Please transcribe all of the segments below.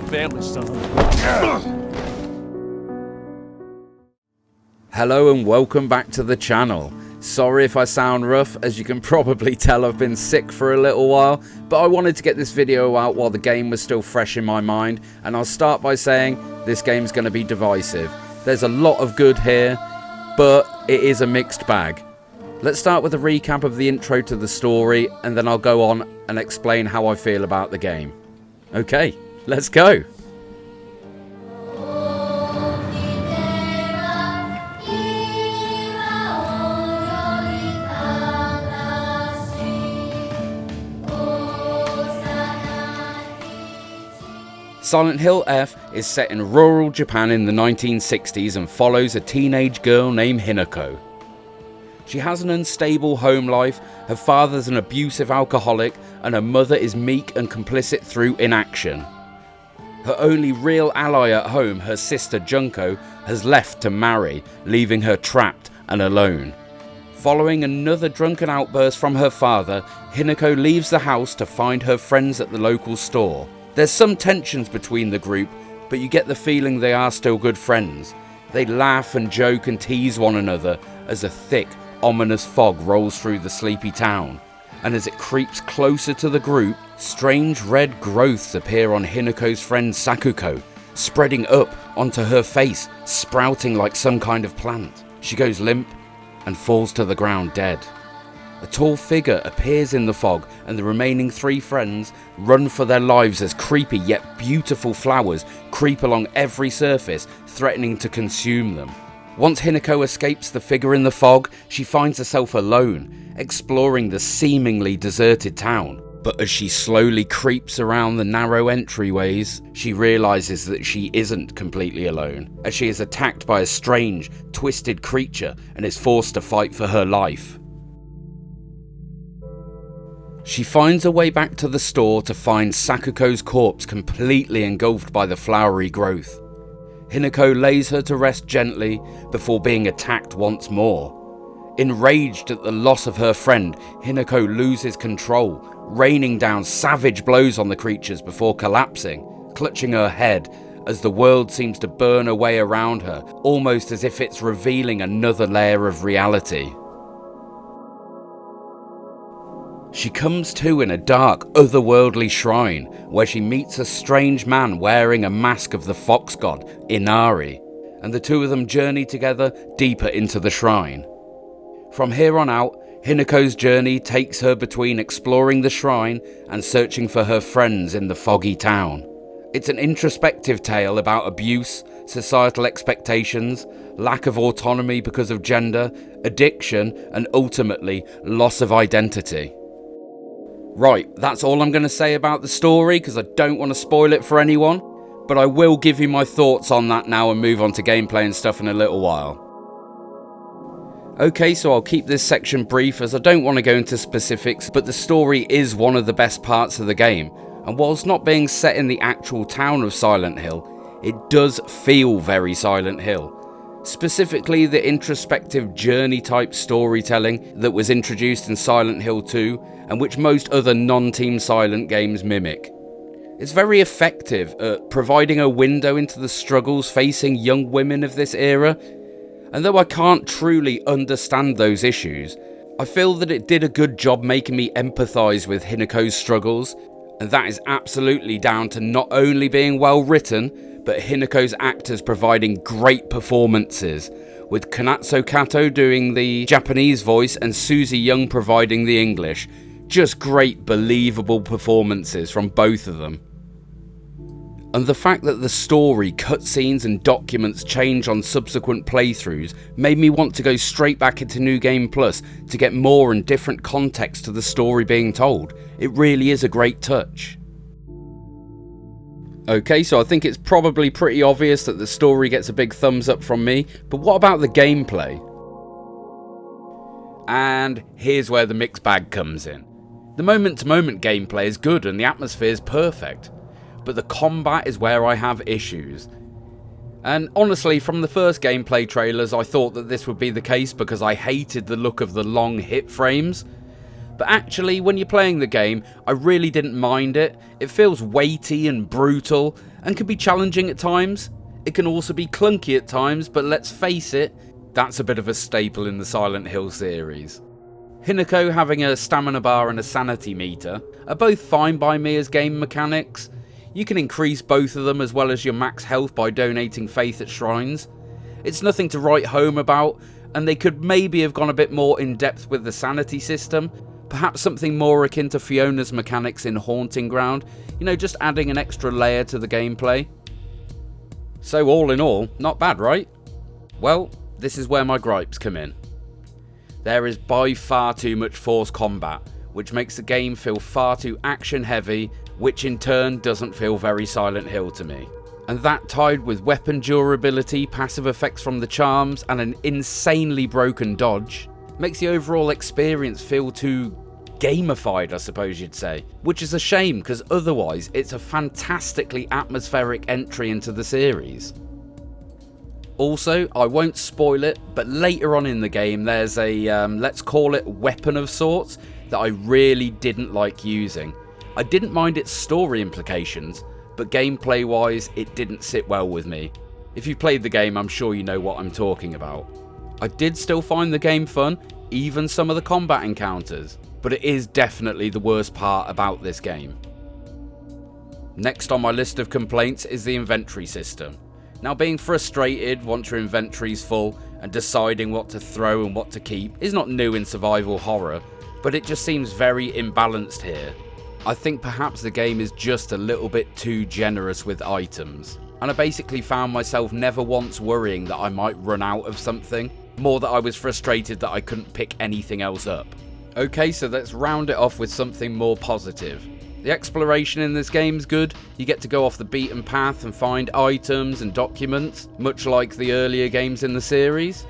family, son. Hello and welcome back to the channel. Sorry if I sound rough, as you can probably tell I've been sick for a little while, but I wanted to get this video out while the game was still fresh in my mind, and I'll start by saying this game's going to be divisive. There's a lot of good here, but it is a mixed bag. Let's start with a recap of the intro to the story, and then I'll go on and explain how I feel about the game. Okay, let's go! Silent Hill F is set in rural Japan in the 1960s and follows a teenage girl named Hinako. She has an unstable home life, her father's an abusive alcoholic, and her mother is meek and complicit through inaction. Her only real ally at home, her sister Junko, has left to marry, leaving her trapped and alone. Following another drunken outburst from her father, Hinako leaves the house to find her friends at the local store. There's some tensions between the group, but you get the feeling they are still good friends. They laugh and joke and tease one another as a thick, ominous fog rolls through the sleepy town. And as it creeps closer to the group, strange red growths appear on Hinako's friend Sakuko, spreading up onto her face, sprouting like some kind of plant. She goes limp and falls to the ground dead. A tall figure appears in the fog, and the remaining three friends run for their lives as creepy yet beautiful flowers creep along every surface, threatening to consume them. Once Hinako escapes the figure in the fog, she finds herself alone, exploring the seemingly deserted town. But as she slowly creeps around the narrow entryways, she realises that she isn't completely alone, as she is attacked by a strange, twisted creature and is forced to fight for her life. She finds her way back to the store to find Sakuko's corpse completely engulfed by the flowery growth. Hinako lays her to rest gently before being attacked once more. Enraged at the loss of her friend, Hinako loses control, raining down savage blows on the creatures before collapsing, clutching her head as the world seems to burn away around her, almost as if it's revealing another layer of reality. She comes to in a dark, otherworldly shrine, where she meets a strange man wearing a mask of the fox god, Inari, and the two of them journey together deeper into the shrine. From here on out, Hinako's journey takes her between exploring the shrine and searching for her friends in the foggy town. It's an introspective tale about abuse, societal expectations, lack of autonomy because of gender, addiction, and ultimately, loss of identity. Right, that's all I'm going to say about the story because I don't want to spoil it for anyone, but I will give you my thoughts on that now and move on to gameplay and stuff in a little while. Okay, so I'll keep this section brief as I don't want to go into specifics, but the story is one of the best parts of the game, and whilst not being set in the actual town of Silent Hill, it does feel very Silent Hill. Specifically the introspective journey type storytelling that was introduced in Silent Hill 2 and which most other non-Team Silent games mimic. It's very effective at providing a window into the struggles facing young women of this era, and though I can't truly understand those issues, I feel that it did a good job making me empathise with Hinako's struggles, and that is absolutely down to not only being well written, but Hinako's actors providing great performances, with Konatsu Kato doing the Japanese voice and Susie Young providing the English. Just great, believable performances from both of them. And the fact that the story, cutscenes and documents change on subsequent playthroughs made me want to go straight back into New Game Plus to get more and different context to the story being told. It really is a great touch. Okay, so I think it's probably pretty obvious that the story gets a big thumbs up from me, but what about the gameplay? And here's where the mixed bag comes in. The moment-to-moment gameplay is good and the atmosphere is perfect, but the combat is where I have issues. And honestly, from the first gameplay trailers I thought that this would be the case because I hated the look of the long hit frames. But actually, when you're playing the game, I really didn't mind it. It feels weighty and brutal, and can be challenging at times. It can also be clunky at times, but let's face it, that's a bit of a staple in the Silent Hill series. Hinako having a stamina bar and a sanity meter are both fine by me as game mechanics. You can increase both of them as well as your max health by donating faith at shrines. It's nothing to write home about, and they could maybe have gone a bit more in depth with the sanity system. Perhaps something more akin to Fiona's mechanics in Haunting Ground, just adding an extra layer to the gameplay. So all in all, not bad, right? Well, this is where my gripes come in. There is by far too much force combat, which makes the game feel far too action heavy, which in turn doesn't feel very Silent Hill to me. And that tied with weapon durability, passive effects from the charms, and an insanely broken dodge, makes the overall experience feel too gamified, I suppose you'd say. Which is a shame, because otherwise it's a fantastically atmospheric entry into the series. Also, I won't spoil it, but later on in the game there's a, let's call it weapon of sorts, that I really didn't like using. I didn't mind its story implications, but gameplay wise it didn't sit well with me. If you've played the game, I'm sure you know what I'm talking about. I did still find the game fun, even some of the combat encounters, but it is definitely the worst part about this game. Next on my list of complaints is the inventory system. Now, being frustrated once your inventory's full and deciding what to throw and what to keep is not new in survival horror, but it just seems very imbalanced here. I think perhaps the game is just a little bit too generous with items, and I basically found myself never once worrying that I might run out of something, more that I was frustrated that I couldn't pick anything else up. Okay, so let's round it off with something more positive. The exploration in this game's good. You get to go off the beaten path and find items and documents, much like the earlier games in the series.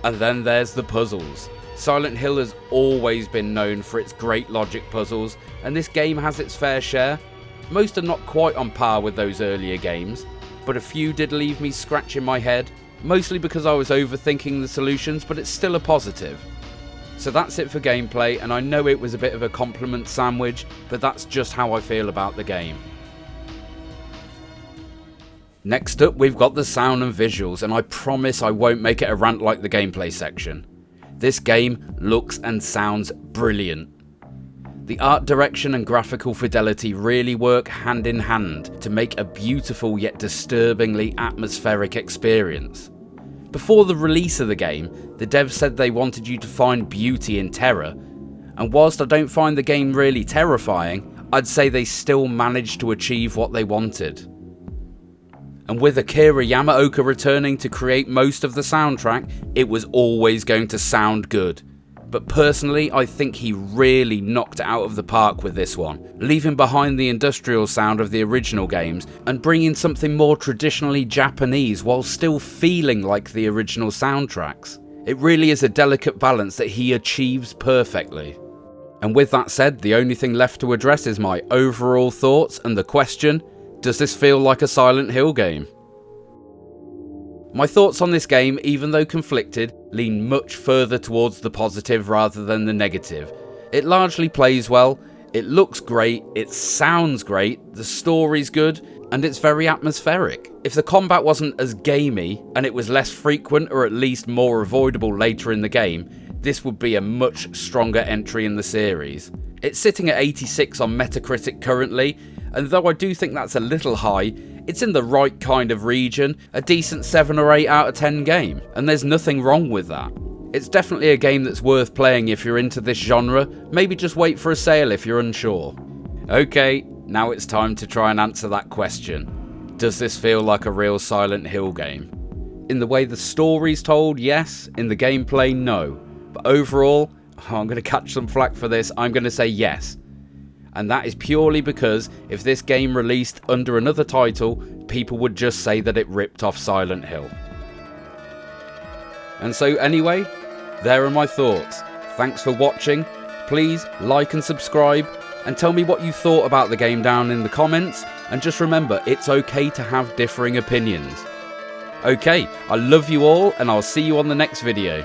And then there's the puzzles. Silent Hill has always been known for its great logic puzzles, and this game has its fair share. Most are not quite on par with those earlier games, but a few did leave me scratching my head, mostly because I was overthinking the solutions, but it's still a positive. So that's it for gameplay, and I know it was a bit of a compliment sandwich, but that's just how I feel about the game. Next up, we've got the sound and visuals, and I promise I won't make it a rant like the gameplay section. This game looks and sounds brilliant. The art direction and graphical fidelity really work hand in hand to make a beautiful yet disturbingly atmospheric experience. Before the release of the game, the devs said they wanted you to find beauty in terror, and whilst I don't find the game really terrifying, I'd say they still managed to achieve what they wanted. And with Akira Yamaoka returning to create most of the soundtrack, it was always going to sound good. But personally, I think he really knocked it out of the park with this one, leaving behind the industrial sound of the original games and bringing something more traditionally Japanese while still feeling like the original soundtracks. It really is a delicate balance that he achieves perfectly. And with that said, the only thing left to address is my overall thoughts and the question, does this feel like a Silent Hill game? My thoughts on this game, even though conflicted, lean much further towards the positive rather than the negative. It largely plays well, it looks great, it sounds great, the story's good, and it's very atmospheric. If the combat wasn't as gamey, and it was less frequent or at least more avoidable later in the game, this would be a much stronger entry in the series. It's sitting at 86 on Metacritic currently, and though I do think that's a little high, it's in the right kind of region, a decent 7 or 8 out of 10 game, and there's nothing wrong with that. It's definitely a game that's worth playing if you're into this genre, maybe just wait for a sale if you're unsure. Okay, now it's time to try and answer that question. Does this feel like a real Silent Hill game? In the way the story's told, yes. In the gameplay, no. But overall, I'm going to catch some flack for this, I'm going to say yes. And that is purely because if this game released under another title, people would just say that it ripped off Silent Hill. And so anyway, there are my thoughts. Thanks for watching. Please like and subscribe, and tell me what you thought about the game down in the comments, and just remember, it's okay to have differing opinions. Okay, I love you all, and I'll see you on the next video.